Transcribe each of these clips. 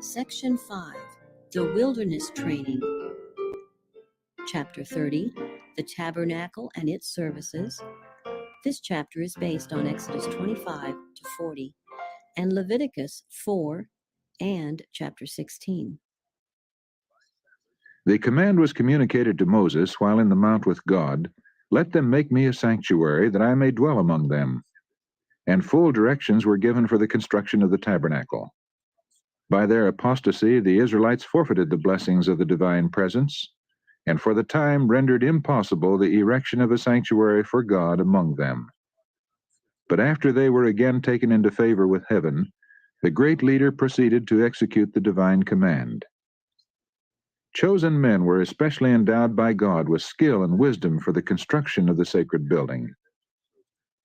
Section 5, The Wilderness Training. Chapter 30, The Tabernacle and its Services. This chapter is based on Exodus 25 to 40 and Leviticus 4 and chapter 16. The command was communicated to Moses while in the mount with God, "Let them make me a sanctuary, that I may dwell among them." And full directions were given for the construction of the tabernacle. By their apostasy, the Israelites forfeited the blessings of the divine presence, and for the time rendered impossible the erection of a sanctuary for God among them. But after they were again taken into favor with heaven, the great leader proceeded to execute the divine command. Chosen men were especially endowed by God with skill and wisdom for the construction of the sacred building.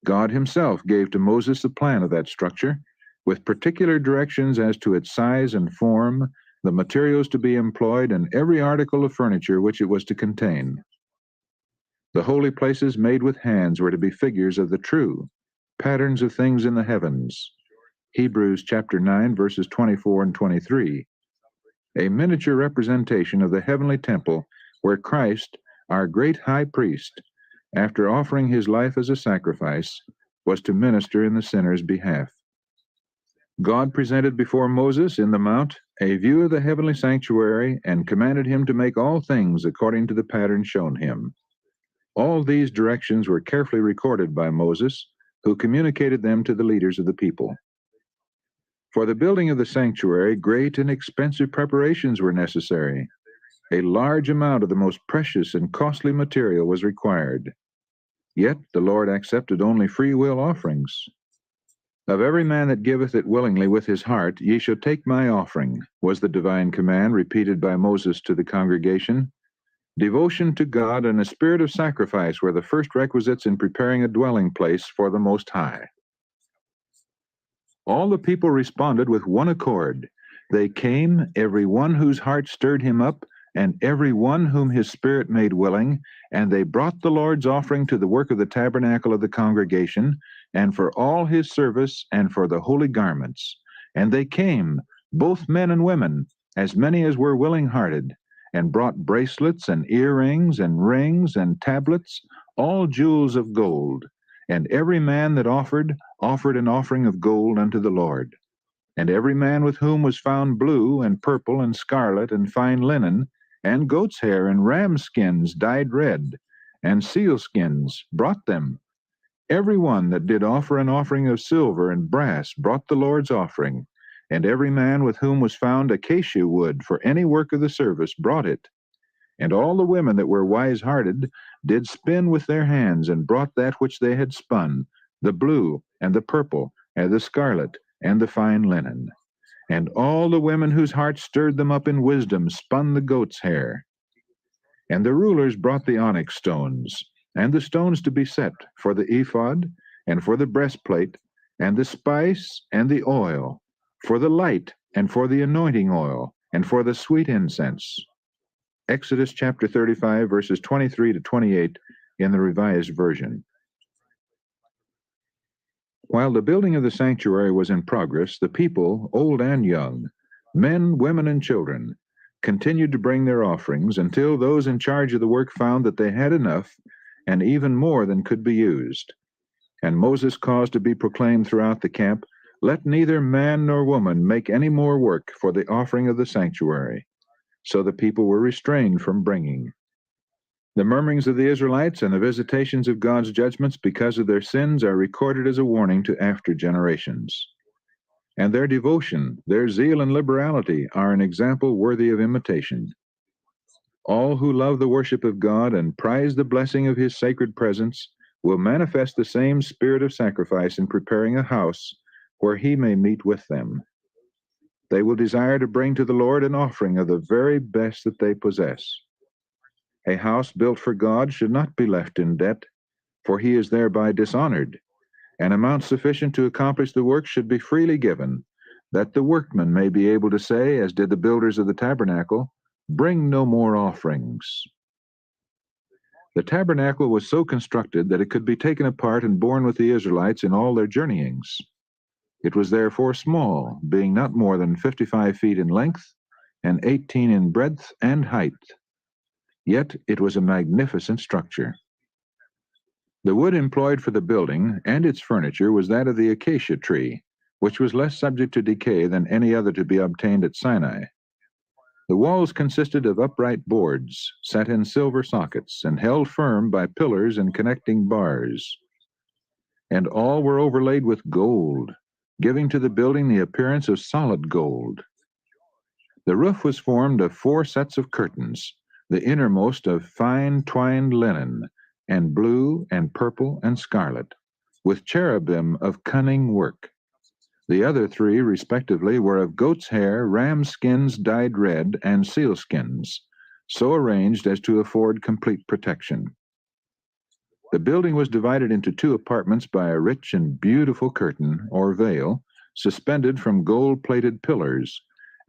God himself gave to Moses the plan of that structure, with particular directions as to its size and form, the materials to be employed, and every article of furniture which it was to contain. The holy places made with hands were to be figures of the true, patterns of things in the heavens. Hebrews chapter 9, verses 24 and 23. A miniature representation of the heavenly temple where Christ, our great high priest, after offering his life as a sacrifice, was to minister in the sinner's behalf. God presented before Moses in the mount a view of the heavenly sanctuary and commanded him to make all things according to the pattern shown him. All these directions were carefully recorded by Moses, who communicated them to the leaders of the people. For the building of the sanctuary, great and expensive preparations were necessary. A large amount of the most precious and costly material was required. Yet the Lord accepted only free will offerings. "Of every man that giveth it willingly with his heart, ye shall take my offering," was the divine command repeated by Moses to the congregation. Devotion to God and a spirit of sacrifice were the first requisites in preparing a dwelling place for the Most High. All the people responded with one accord. They came, every one whose heart stirred him up, and every one whom his spirit made willing, and they brought the Lord's offering to the work of the tabernacle of the congregation, and for all his service, and for the holy garments. And they came, both men and women, as many as were willing-hearted, and brought bracelets and earrings and rings and tablets, all jewels of gold. And every man that offered an offering of gold unto the Lord. And every man with whom was found blue and purple and scarlet and fine linen, and goat's hair and ram skins dyed red, and seal skins, brought them. Every one that did offer an offering of silver and brass brought the Lord's offering, and every man with whom was found acacia wood for any work of the service brought it. And all the women that were wise-hearted did spin with their hands, and brought that which they had spun, the blue, and the purple, and the scarlet, and the fine linen. And all the women whose hearts stirred them up in wisdom spun the goat's hair. And the rulers brought the onyx stones, and the stones to be set for the ephod, and for the breastplate, and the spice, and the oil, for the light, and for the anointing oil, and for the sweet incense. Exodus chapter 35, verses 23 to 28 in the Revised Version. While the building of the sanctuary was in progress, the people, old and young, men, women, and children, continued to bring their offerings until those in charge of the work found that they had enough and even more than could be used. And Moses caused to be proclaimed throughout the camp, "Let neither man nor woman make any more work for the offering of the sanctuary." So the people were restrained from bringing. The murmurings of the Israelites and the visitations of God's judgments because of their sins are recorded as a warning to after generations. And their devotion, their zeal and liberality are an example worthy of imitation. All who love the worship of God and prize the blessing of his sacred presence will manifest the same spirit of sacrifice in preparing a house where he may meet with them. They will desire to bring to the Lord an offering of the very best that they possess. A house built for God should not be left in debt, for he is thereby dishonored. An amount sufficient to accomplish the work should be freely given, that the workman may be able to say, as did the builders of the tabernacle, "Bring no more offerings." The tabernacle was so constructed that it could be taken apart and borne with the Israelites in all their journeyings. It was therefore small, being not more than 55 feet in length and 18 in breadth and height. Yet it was a magnificent structure. The wood employed for the building and its furniture was that of the acacia tree, which was less subject to decay than any other to be obtained at Sinai. The walls consisted of upright boards set in silver sockets and held firm by pillars and connecting bars, and all were overlaid with gold, giving to the building the appearance of solid gold. The roof was formed of 4 sets of curtains, the innermost of fine twined linen, and blue and purple and scarlet, with cherubim of cunning work. The other 3, respectively, were of goat's hair, ram skins dyed red, and seal skins, so arranged as to afford complete protection. The building was divided into 2 apartments by a rich and beautiful curtain, or veil, suspended from gold-plated pillars,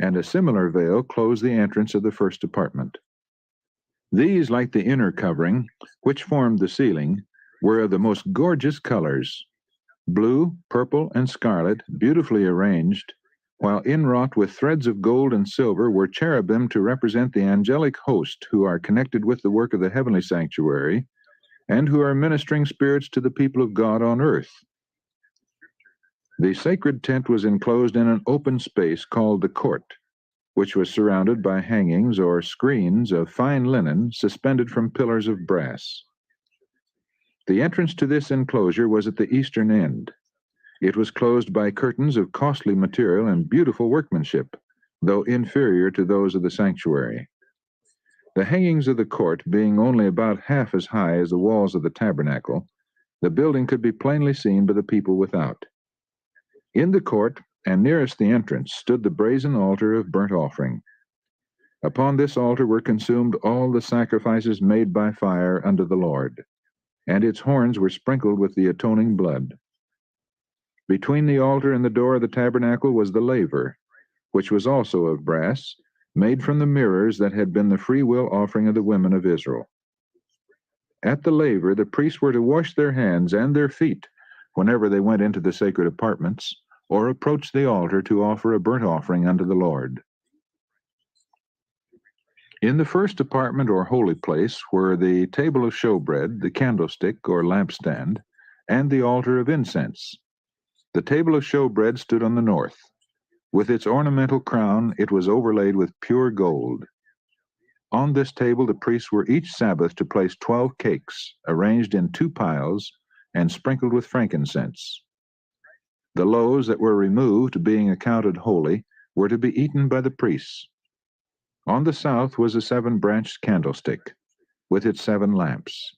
and a similar veil closed the entrance of the first apartment. These, like the inner covering, which formed the ceiling, were of the most gorgeous colors, blue, purple, and scarlet, beautifully arranged, while inwrought with threads of gold and silver were cherubim to represent the angelic host who are connected with the work of the heavenly sanctuary, and who are ministering spirits to the people of God on earth. The sacred tent was enclosed in an open space called the court, which was surrounded by hangings or screens of fine linen suspended from pillars of brass. The entrance to this enclosure was at the eastern end. It was closed by curtains of costly material and beautiful workmanship, though inferior to those of the sanctuary. The hangings of the court being only about half as high as the walls of the tabernacle, the building could be plainly seen by the people without. In the court, and nearest the entrance, stood the brazen altar of burnt offering. Upon this altar were consumed all the sacrifices made by fire unto the Lord, and its horns were sprinkled with the atoning blood. Between the altar and the door of the tabernacle was the laver, which was also of brass, made from the mirrors that had been the free will offering of the women of Israel. At the laver, the priests were to wash their hands and their feet whenever they went into the sacred apartments, or approached the altar to offer a burnt offering unto the Lord. In the first apartment or holy place were the table of showbread, the candlestick or lampstand, and the altar of incense. The table of showbread stood on the north. With its ornamental crown, it was overlaid with pure gold. On this table the priests were each Sabbath to place 12 cakes, arranged in 2 piles, and sprinkled with frankincense. The loaves that were removed, being accounted holy, were to be eaten by the priests. On the south was a 7-branched candlestick, with its 7 lamps.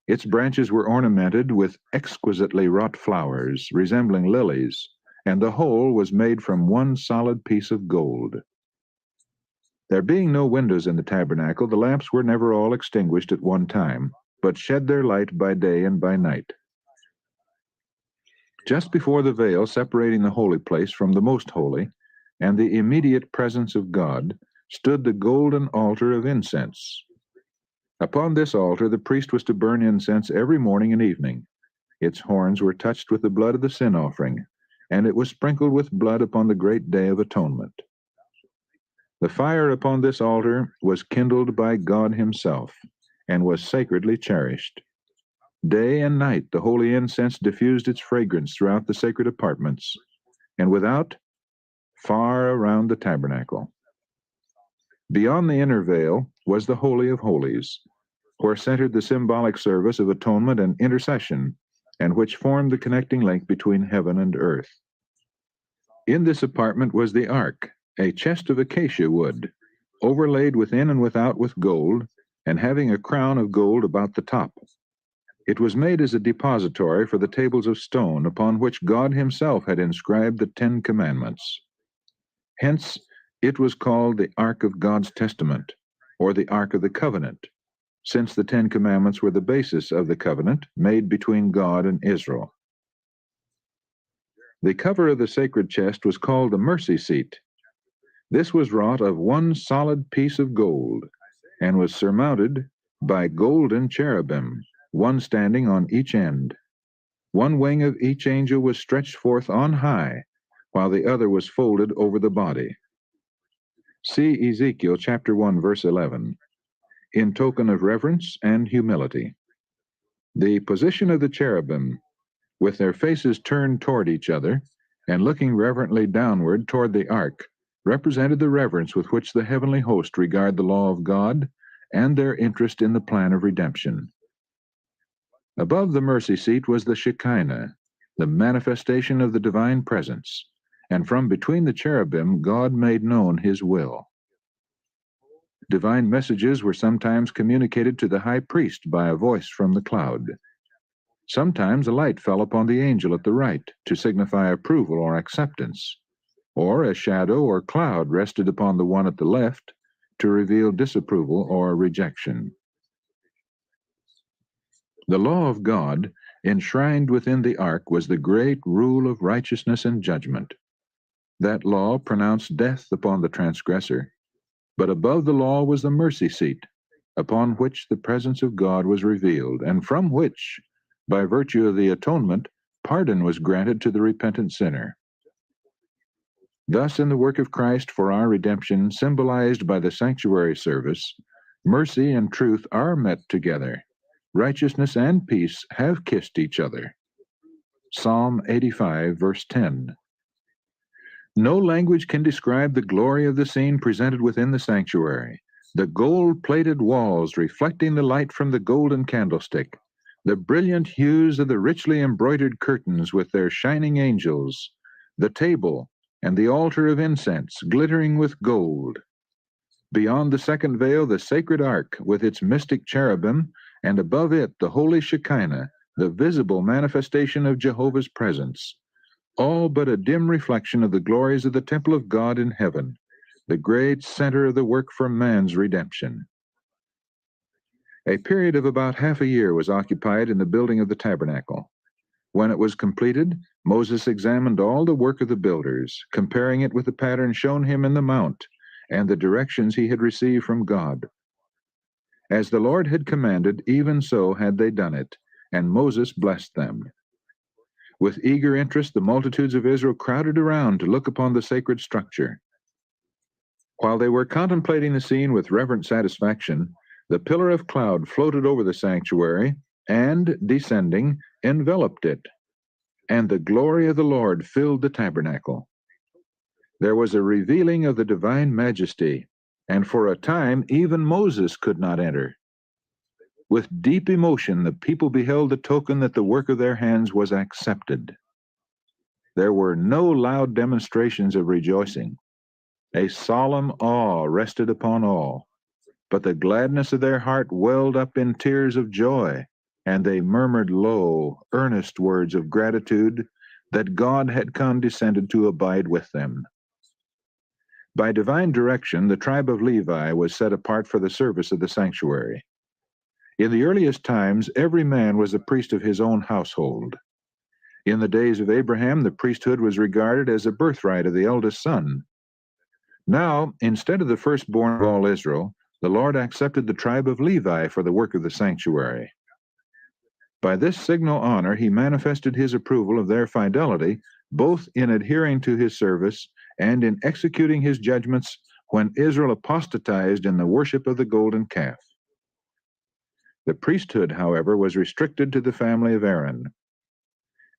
Its branches were ornamented with exquisitely wrought flowers, resembling lilies, and the whole was made from 1 solid piece of gold. There being no windows in the tabernacle, the lamps were never all extinguished at one time, but shed their light by day and by night. Just before the veil separating the holy place from the most holy, and the immediate presence of God, stood the golden altar of incense. Upon this altar the priest was to burn incense every morning and evening. Its horns were touched with the blood of the sin offering, and it was sprinkled with blood upon the great day of atonement. The fire upon this altar was kindled by God himself, and was sacredly cherished. Day and night the holy incense diffused its fragrance throughout the sacred apartments, and without, far around the tabernacle. Beyond the inner veil was the Holy of Holies, where centered the symbolic service of atonement and intercession, and which formed the connecting link between heaven and earth. In this apartment was the ark, a chest of acacia wood, overlaid within and without with gold, and having a crown of gold about the top. It was made as a depository for the tables of stone upon which God himself had inscribed the 10 Commandments. Hence, it was called the Ark of God's Testament, or the Ark of the Covenant, since the 10 Commandments were the basis of the covenant made between God and Israel. The cover of the sacred chest was called the mercy seat. This was wrought of 1 solid piece of gold, and was surmounted by golden cherubim, 1 standing on each end. One wing of each angel was stretched forth on high, while the other was folded over the body. See Ezekiel chapter 1, verse 11, in token of reverence and humility. The position of the cherubim, with their faces turned toward each other and looking reverently downward toward the ark, represented the reverence with which the heavenly host regard the law of God and their interest in the plan of redemption. Above the mercy seat was the Shekinah, the manifestation of the divine presence, and from between the cherubim God made known his will. Divine messages were sometimes communicated to the high priest by a voice from the cloud. Sometimes a light fell upon the angel at the right to signify approval or acceptance, or a shadow or cloud rested upon the one at the left to reveal disapproval or rejection. The law of God, enshrined within the ark, was the great rule of righteousness and judgment. That law pronounced death upon the transgressor, but above the law was the mercy seat, upon which the presence of God was revealed, and from which, by virtue of the atonement, pardon was granted to the repentant sinner. Thus, in the work of Christ for our redemption, symbolized by the sanctuary service, mercy and truth are met together. Righteousness and peace have kissed each other. Psalm 85, verse 10. No language can describe the glory of the scene presented within the sanctuary. The gold-plated walls reflecting the light from the golden candlestick, the brilliant hues of the richly embroidered curtains with their shining angels, the table and the altar of incense glittering with gold. Beyond the second veil, the sacred ark with its mystic cherubim, and above it the holy Shekinah, the visible manifestation of Jehovah's presence, all but a dim reflection of the glories of the temple of God in heaven, the great center of the work for man's redemption. A period of about half a year was occupied in the building of the tabernacle. When it was completed, Moses examined all the work of the builders, comparing it with the pattern shown him in the mount and the directions he had received from God. As the Lord had commanded, even so had they done it, and Moses blessed them. With eager interest, the multitudes of Israel crowded around to look upon the sacred structure. While they were contemplating the scene with reverent satisfaction, the pillar of cloud floated over the sanctuary and, descending, enveloped it, and the glory of the Lord filled the tabernacle. There was a revealing of the divine majesty, and for a time even Moses could not enter. With deep emotion, the people beheld the token that the work of their hands was accepted. There were no loud demonstrations of rejoicing. A solemn awe rested upon all, but the gladness of their heart welled up in tears of joy, and they murmured low, earnest words of gratitude that God had condescended to abide with them. By divine direction, the tribe of Levi was set apart for the service of the sanctuary. In the earliest times, every man was a priest of his own household. In the days of Abraham, the priesthood was regarded as a birthright of the eldest son. Now, instead of the firstborn of all Israel, the Lord accepted the tribe of Levi for the work of the sanctuary. By this signal honor, he manifested his approval of their fidelity, both in adhering to his service and in executing his judgments when Israel apostatized in the worship of the golden calf. The priesthood, however, was restricted to the family of Aaron.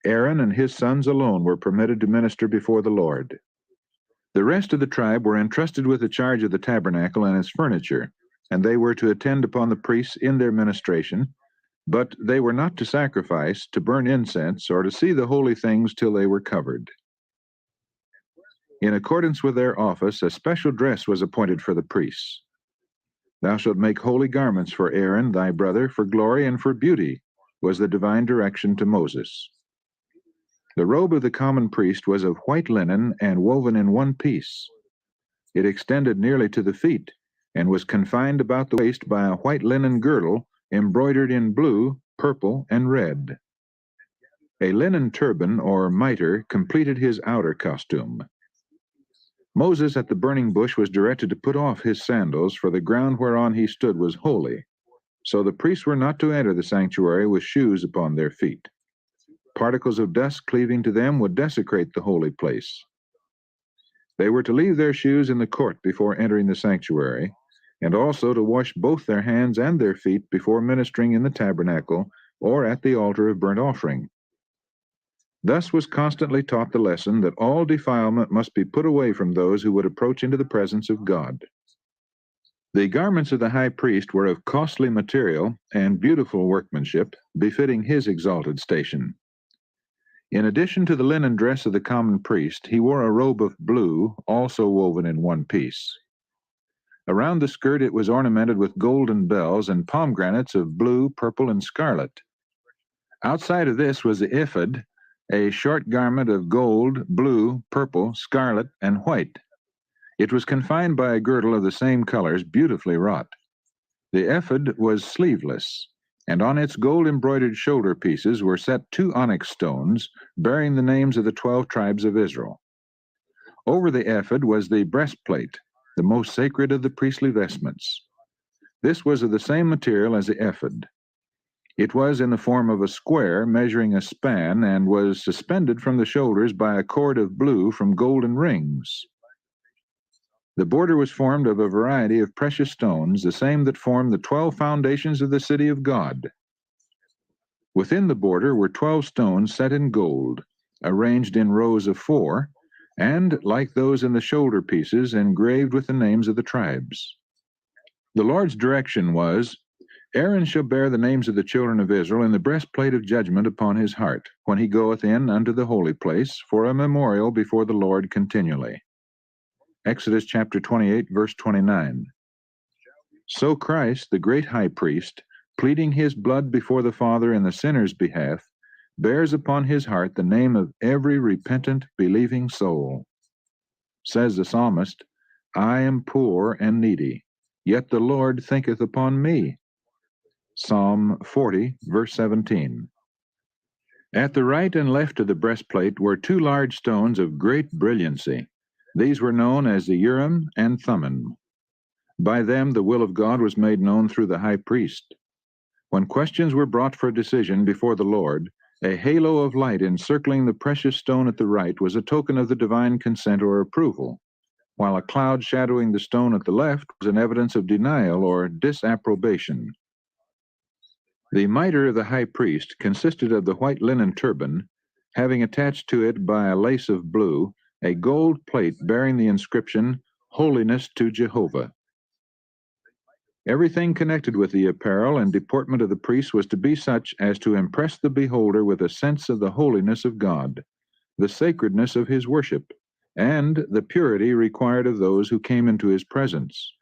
Aaron and his sons alone were permitted to minister before the Lord. The rest of the tribe were entrusted with the charge of the tabernacle and its furniture, and they were to attend upon the priests in their ministration, but they were not to sacrifice, to burn incense, or to see the holy things till they were covered. In accordance with their office, a special dress was appointed for the priests. Thou shalt make holy garments for Aaron thy brother, for glory and for beauty, was the divine direction to Moses. The robe of the common priest was of white linen and woven in one piece. It extended nearly to the feet, and was confined about the waist by a white linen girdle embroidered in blue, purple, and red. A linen turban or mitre completed his outer costume. Moses at the burning bush was directed to put off his sandals, for the ground whereon he stood was holy. So the priests were not to enter the sanctuary with shoes upon their feet. particles of dust cleaving to them would desecrate the holy place. They were to leave their shoes in the court before entering the sanctuary, and also to wash both their hands and their feet before ministering in the tabernacle or at the altar of burnt offering. Thus was constantly taught the lesson that all defilement must be put away from those who would approach into the presence of God. The garments of the high priest were of costly material and beautiful workmanship, befitting his exalted station. In addition to the linen dress of the common priest, he wore a robe of blue, also woven in one piece. Around the skirt it was ornamented with golden bells and pomegranates of blue, purple, and scarlet. Outside of this was the ephod, a short garment of gold, blue, purple, scarlet, and white. It was confined by a girdle of the same colors, beautifully wrought. The ephod was sleeveless, and on its gold-embroidered shoulder pieces were set 2 onyx stones bearing the names of the 12 tribes of Israel. Over the ephod was the breastplate, the most sacred of the priestly vestments. This was of the same material as the ephod. It was in the form of a square measuring a span and was suspended from the shoulders by a cord of blue from golden rings. The border was formed of a variety of precious stones, the same that formed the 12 foundations of the city of God. Within the border were 12 stones set in gold, arranged in rows of 4, and, like those in the shoulder pieces, engraved with the names of the tribes. The Lord's direction was, Aaron shall bear the names of the children of Israel in the breastplate of judgment upon his heart, when he goeth in unto the holy place, for a memorial before the Lord continually. Exodus chapter 28, verse 29. So Christ, the great high priest, pleading his blood before the Father in the sinner's behalf, bears upon his heart the name of every repentant, believing soul. Says the psalmist, I am poor and needy, yet the Lord thinketh upon me. Psalm 40, verse 17. At the right and left of the breastplate were 2 large stones of great brilliancy. These were known as the Urem and Thummin. By them the will of God was made known through the high priest. When questions were brought for decision before the Lord, a halo of light encircling the precious stone at the right was a token of the divine consent or approval, while a cloud shadowing the stone at the left was an evidence of denial or disapprobation. The mitre of the high priest consisted of the white linen turban, having attached to it by a lace of blue a gold plate bearing the inscription, Holiness to Jehovah. Everything connected with the apparel and deportment of the priest was to be such as to impress the beholder with a sense of the holiness of God, the sacredness of his worship, and the purity required of those who came into his presence.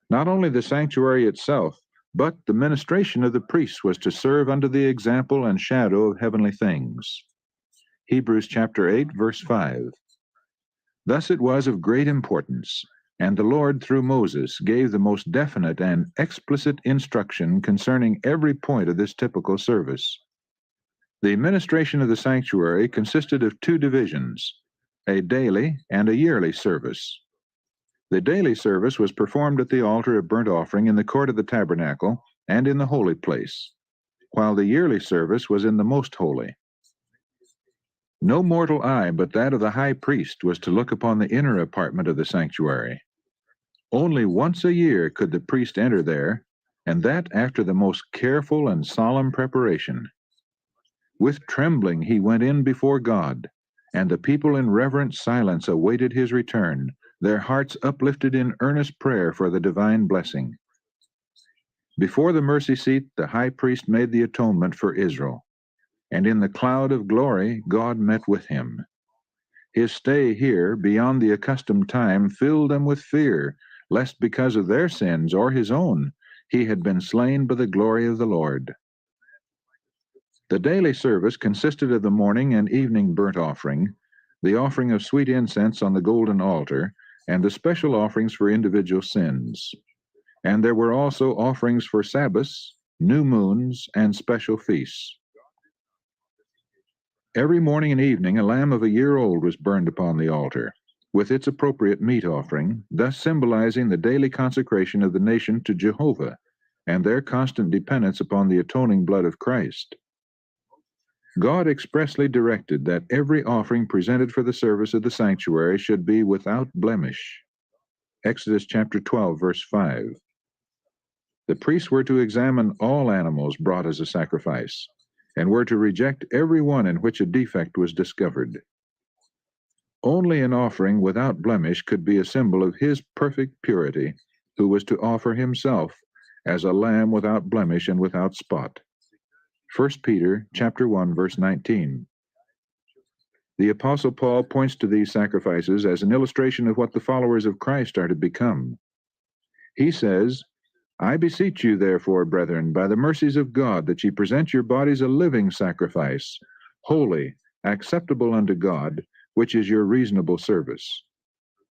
Not only the sanctuary itself, but the ministration of the priests was to serve under the example and shadow of heavenly things. Hebrews chapter 8, verse 5. Thus it was of great importance, and the Lord, through Moses, gave the most definite and explicit instruction concerning every point of this typical service. The administration of the sanctuary consisted of 2 divisions, a daily and a yearly service. The daily service was performed at the altar of burnt offering in the court of the tabernacle and in the holy place, while the yearly service was in the most holy. No mortal eye but that of the high priest was to look upon the inner apartment of the sanctuary. Only once a year could the priest enter there, and that after the most careful and solemn preparation. With trembling he went in before God, and the people in reverent silence awaited his return, their hearts uplifted in earnest prayer for the divine blessing. Before the mercy seat, the high priest made the atonement for Israel, and in the cloud of glory God met with him. His stay here, beyond the accustomed time, filled them with fear, lest because of their sins or his own, he had been slain by the glory of the Lord. The daily service consisted of the morning and evening burnt offering, the offering of sweet incense on the golden altar, and the special offerings for individual sins. And there were also offerings for Sabbaths, new moons, and special feasts. Every morning and evening a lamb of a year old was burned upon the altar, with its appropriate meat offering, thus symbolizing the daily consecration of the nation to Jehovah, and their constant dependence upon the atoning blood of Christ. God expressly directed that every offering presented for the service of the sanctuary should be without blemish. Exodus chapter 12, verse 5. The priests were to examine all animals brought as a sacrifice, and were to reject every one in which a defect was discovered. Only an offering without blemish could be a symbol of his perfect purity, who was to offer himself as a lamb without blemish and without spot. 1 Peter chapter 1, verse 19. The Apostle Paul points to these sacrifices as an illustration of what the followers of Christ are to become. He says, I beseech you, therefore, brethren, by the mercies of God, that ye present your bodies a living sacrifice, holy, acceptable unto God, which is your reasonable service.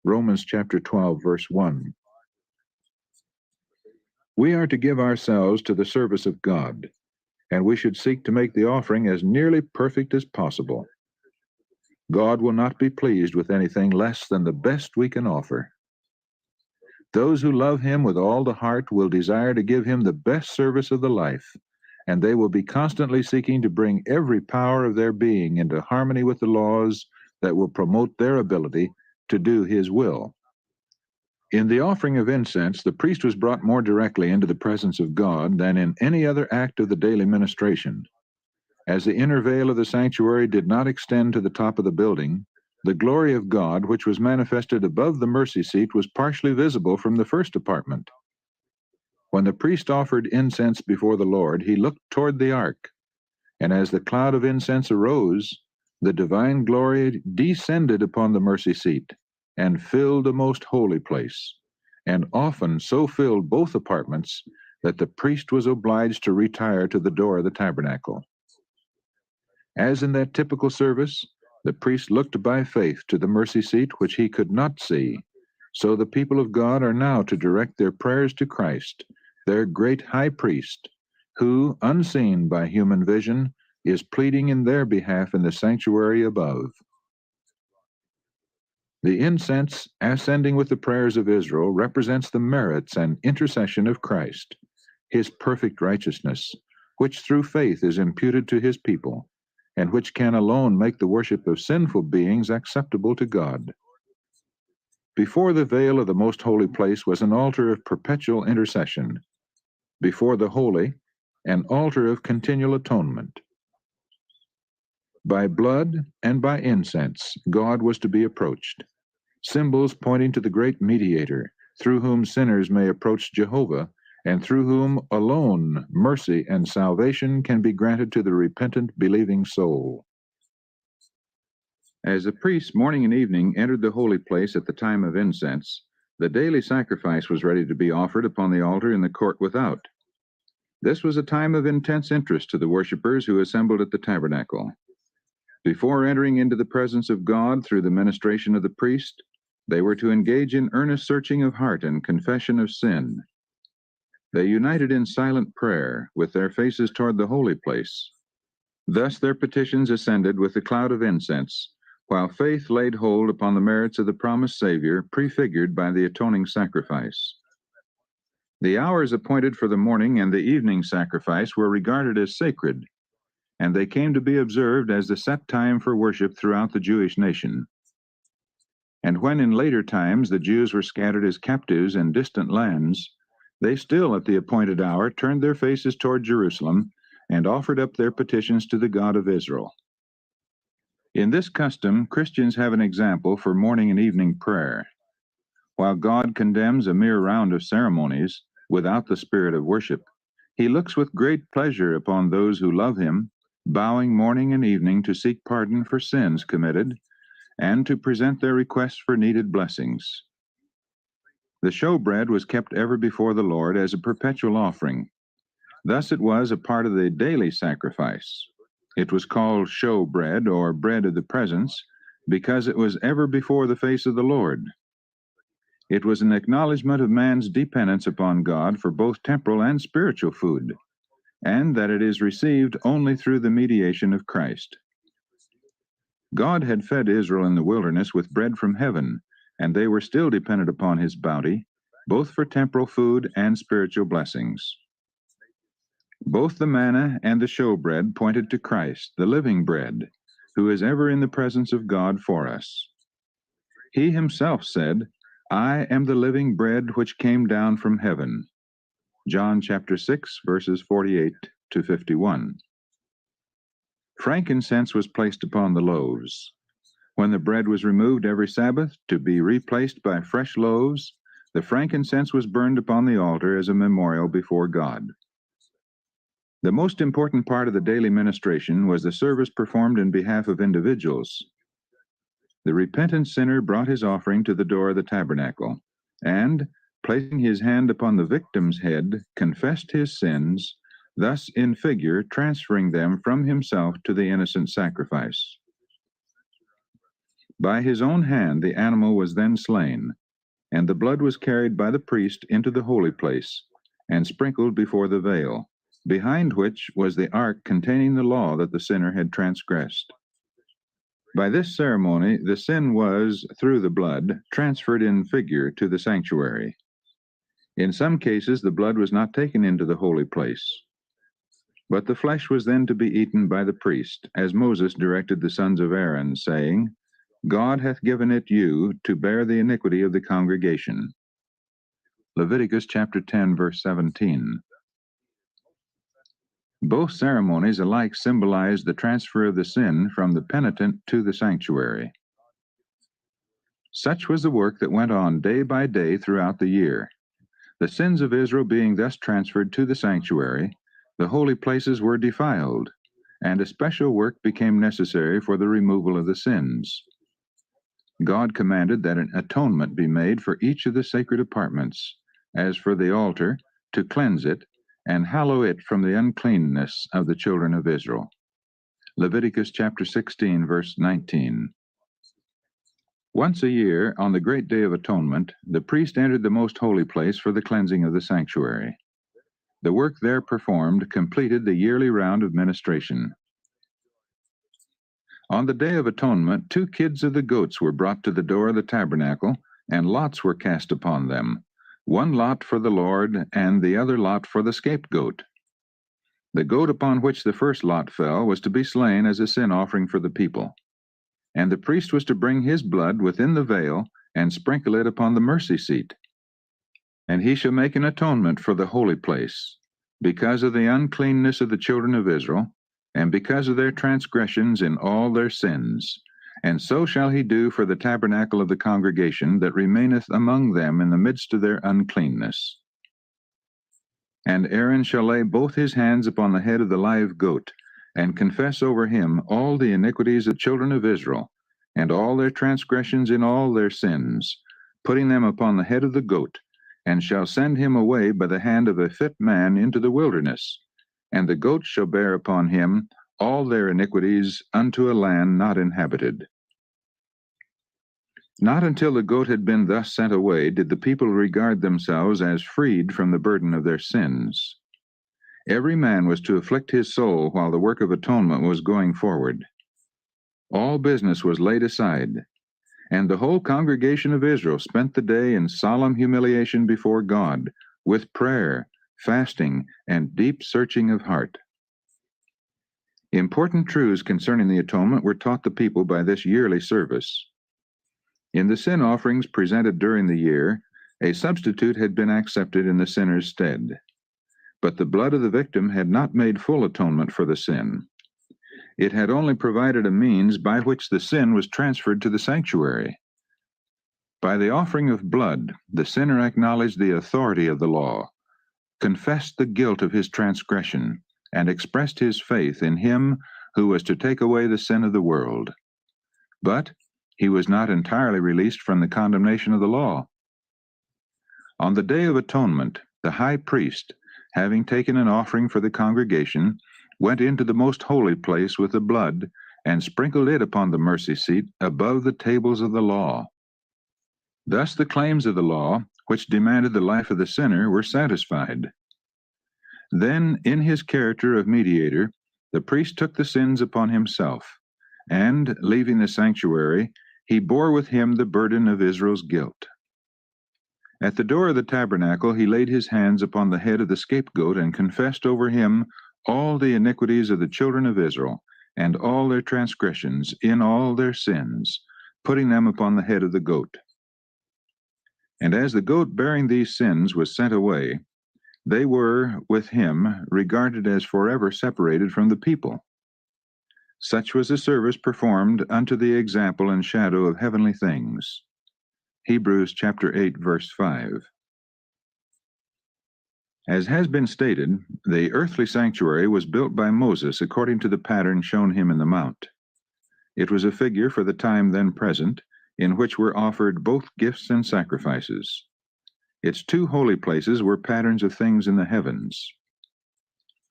Romans chapter 12, verse 1. We are to give ourselves to the service of God, and we should seek to make the offering as nearly perfect as possible. God will not be pleased with anything less than the best we can offer. Those who love him with all the heart will desire to give him the best service of the life, and they will be constantly seeking to bring every power of their being into harmony with the laws that will promote their ability to do his will. In the offering of incense, the priest was brought more directly into the presence of God than in any other act of the daily ministration. As the inner veil of the sanctuary did not extend to the top of the building, the glory of God, which was manifested above the mercy seat, was partially visible from the first apartment. When the priest offered incense before the Lord, he looked toward the ark, and as the cloud of incense arose, the divine glory descended upon the mercy seat and filled the most holy place, and often so filled both apartments that the priest was obliged to retire to the door of the tabernacle. As in that typical service, the priest looked by faith to the mercy seat which he could not see. So the people of God are now to direct their prayers to Christ, their great high priest, who, unseen by human vision, is pleading in their behalf in the sanctuary above. The incense, ascending with the prayers of Israel, represents the merits and intercession of Christ, his perfect righteousness, which through faith is imputed to his people, and which can alone make the worship of sinful beings acceptable to God. Before the veil of the most holy place was an altar of perpetual intercession. Before the holy, an altar of continual atonement. By blood and by incense, God was to be approached, symbols pointing to the great mediator, through whom sinners may approach Jehovah, and through whom alone mercy and salvation can be granted to the repentant, believing soul. As the priests morning and evening entered the holy place at the time of incense, the daily sacrifice was ready to be offered upon the altar in the court without. This was a time of intense interest to the worshipers who assembled at the tabernacle. Before entering into the presence of God through the ministration of the priest, they were to engage in earnest searching of heart and confession of sin. They united in silent prayer, with their faces toward the holy place. Thus their petitions ascended with the cloud of incense, while faith laid hold upon the merits of the promised Savior, prefigured by the atoning sacrifice. The hours appointed for the morning and the evening sacrifice were regarded as sacred, and they came to be observed as the set time for worship throughout the Jewish nation. And when in later times the Jews were scattered as captives in distant lands, they still at the appointed hour turned their faces toward Jerusalem and offered up their petitions to the God of Israel. In this custom, Christians have an example for morning and evening prayer. While God condemns a mere round of ceremonies without the spirit of worship, he looks with great pleasure upon those who love him, bowing morning and evening to seek pardon for sins committed and to present their requests for needed blessings. The showbread was kept ever before the Lord as a perpetual offering. Thus it was a part of the daily sacrifice. It was called showbread, or bread of the presence, because it was ever before the face of the Lord. It was an acknowledgement of man's dependence upon God for both temporal and spiritual food, and that it is received only through the mediation of Christ. God had fed Israel in the wilderness with bread from heaven, and they were still dependent upon his bounty, both for temporal food and spiritual blessings. Both the manna and the showbread pointed to Christ, the living bread, who is ever in the presence of God for us. He himself said, I am the living bread which came down from heaven. John chapter 6, verses 48 to 51. Frankincense was placed upon the loaves. When the bread was removed every Sabbath to be replaced by fresh loaves, the frankincense was burned upon the altar as a memorial before God. The most important part of the daily ministration was the service performed in behalf of individuals. The repentant sinner brought his offering to the door of the tabernacle, and, placing his hand upon the victim's head, confessed his sins, thus in figure transferring them from himself to the innocent sacrifice. By his own hand the animal was then slain, and the blood was carried by the priest into the holy place, and sprinkled before the veil, behind which was the ark containing the law that the sinner had transgressed. By this ceremony, the sin was, through the blood, transferred in figure to the sanctuary. In some cases, the blood was not taken into the holy place, but the flesh was then to be eaten by the priest, as Moses directed the sons of Aaron, saying, God hath given it you to bear the iniquity of the congregation. Leviticus chapter 10, verse 17. Both ceremonies alike symbolized the transfer of the sin from the penitent to the sanctuary. Such was the work that went on day by day throughout the year. The sins of Israel being thus transferred to the sanctuary, the holy places were defiled, and a special work became necessary for the removal of the sins. God commanded that an atonement be made for each of the sacred apartments, as for the altar, to cleanse it, and hallow it from the uncleanness of the children of Israel. Leviticus chapter 16, verse 19. Once a year, on the great day of atonement, the priest entered the most holy place for the cleansing of the sanctuary. The work there performed completed the yearly round of ministration. On the Day of Atonement, 2 kids of the goats were brought to the door of the tabernacle, and lots were cast upon them, one lot for the Lord, and the other lot for the scapegoat. The goat upon which the first lot fell was to be slain as a sin offering for the people, and the priest was to bring his blood within the veil and sprinkle it upon the mercy seat. And he shall make an atonement for the holy place, because of the uncleanness of the children of Israel, and because of their transgressions in all their sins. And so shall he do for the tabernacle of the congregation that remaineth among them in the midst of their uncleanness. And Aaron shall lay both his hands upon the head of the live goat, and confess over him all the iniquities of the children of Israel, and all their transgressions in all their sins, putting them upon the head of the goat, and shall send him away by the hand of a fit man into the wilderness. And the goat shall bear upon him all their iniquities unto a land not inhabited. Not until the goat had been thus sent away did the people regard themselves as freed from the burden of their sins. Every man was to afflict his soul while the work of atonement was going forward. All business was laid aside, and the whole congregation of Israel spent the day in solemn humiliation before God, with prayer, fasting, and deep searching of heart. Important truths concerning the atonement were taught the people by this yearly service. In the sin offerings presented during the year, a substitute had been accepted in the sinner's stead. But the blood of the victim had not made full atonement for the sin. It had only provided a means by which the sin was transferred to the sanctuary. By the offering of blood, the sinner acknowledged the authority of the law, confessed the guilt of his transgression, and expressed his faith in him who was to take away the sin of the world. But he was not entirely released from the condemnation of the law. On the Day of Atonement, the high priest, having taken an offering for the congregation, went into the most holy place with the blood, and sprinkled it upon the mercy seat above the tables of the law. Thus the claims of the law, which demanded the life of the sinner, were satisfied. Then, in his character of mediator, the priest took the sins upon himself, and, leaving the sanctuary, he bore with him the burden of Israel's guilt. At the door of the tabernacle he laid his hands upon the head of the scapegoat and confessed over him all the iniquities of the children of Israel, and all their transgressions in all their sins, putting them upon the head of the goat. And as the goat bearing these sins was sent away, they were, with him, regarded as forever separated from the people. Such was the service performed unto the example and shadow of heavenly things. Hebrews chapter 8, verse 5. As has been stated, the earthly sanctuary was built by Moses according to the pattern shown him in the mount. It was a figure for the time then present, in which were offered both gifts and sacrifices. Its two holy places were patterns of things in the heavens.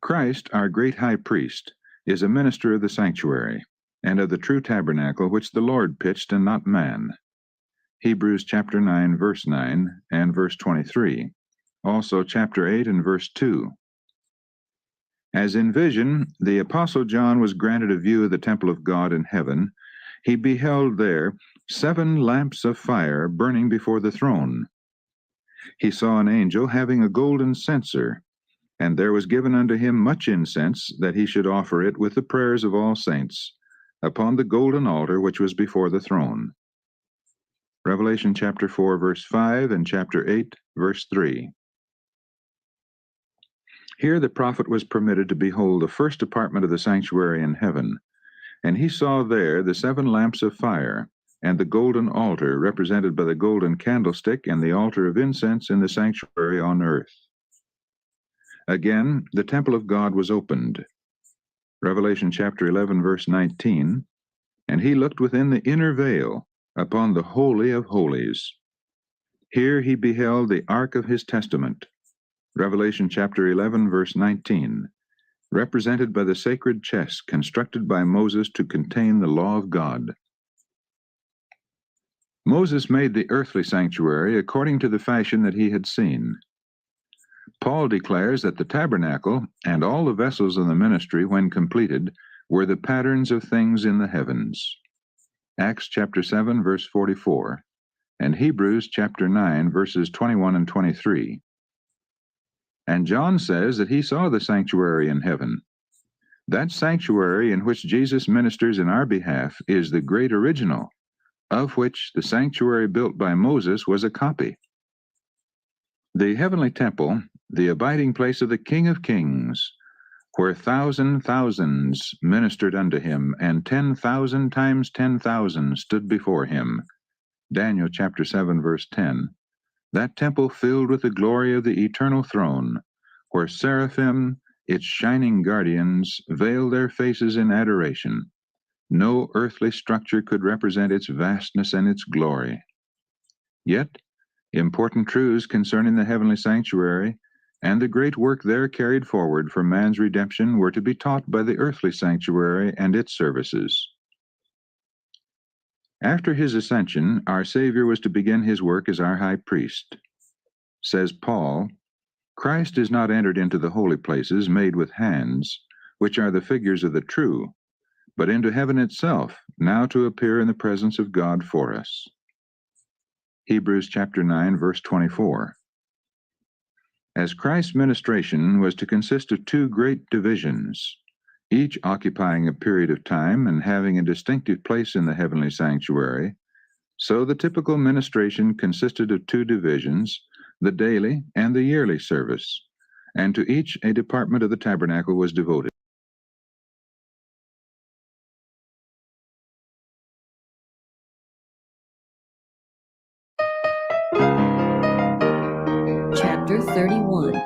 Christ, our great high priest, is a minister of the sanctuary, and of the true tabernacle which the Lord pitched and not man. Hebrews chapter 9, verse 9, and verse 23. Also chapter 8 and verse 2. As in vision, the Apostle John was granted a view of the temple of God in heaven. He beheld there 7 lamps of fire burning before the throne. He saw an angel having a golden censer, and there was given unto him much incense, that he should offer it with the prayers of all saints, upon the golden altar which was before the throne. Revelation chapter 4, verse 5, and chapter 8, verse 3. Here the prophet was permitted to behold the first apartment of the sanctuary in heaven, and he saw there the 7 lamps of fire, and the golden altar represented by the golden candlestick, and the altar of incense in the sanctuary on earth. Again, the temple of God was opened. Revelation chapter 11, verse 19, and he looked within the inner veil upon the Holy of Holies. Here he beheld the ark of his testament. Revelation chapter 11, verse 19, represented by the sacred chest constructed by Moses to contain the law of God. Moses made the earthly sanctuary according to the fashion that he had seen. Paul declares that the tabernacle and all the vessels of the ministry, when completed, were the patterns of things in the heavens. Acts chapter 7, verse 44, and Hebrews chapter 9, verses 21 and 23. And John says that he saw the sanctuary in heaven. That sanctuary in which Jesus ministers in our behalf is the great original, of which the sanctuary built by Moses was a copy. The heavenly temple, the abiding place of the King of Kings, where thousands ministered unto him, and 10,000 times 10,000 stood before him. Daniel chapter 7, verse 10. That temple filled with the glory of the eternal throne, where seraphim, its shining guardians, veiled their faces in adoration. No earthly structure could represent its vastness and its glory. Yet, important truths concerning the heavenly sanctuary and the great work there carried forward for man's redemption were to be taught by the earthly sanctuary and its services. After his ascension, our Savior was to begin his work as our high priest. Says Paul, Christ is not entered into the holy places made with hands, which are the figures of the true, but into heaven itself, now to appear in the presence of God for us. Hebrews chapter 9, verse 24. As Christ's ministration was to consist of 2 great divisions, each occupying a period of time and having a distinctive place in the heavenly sanctuary, so the typical ministration consisted of 2 divisions, the daily and the yearly service, and to each a department of the tabernacle was devoted. Chapter 31.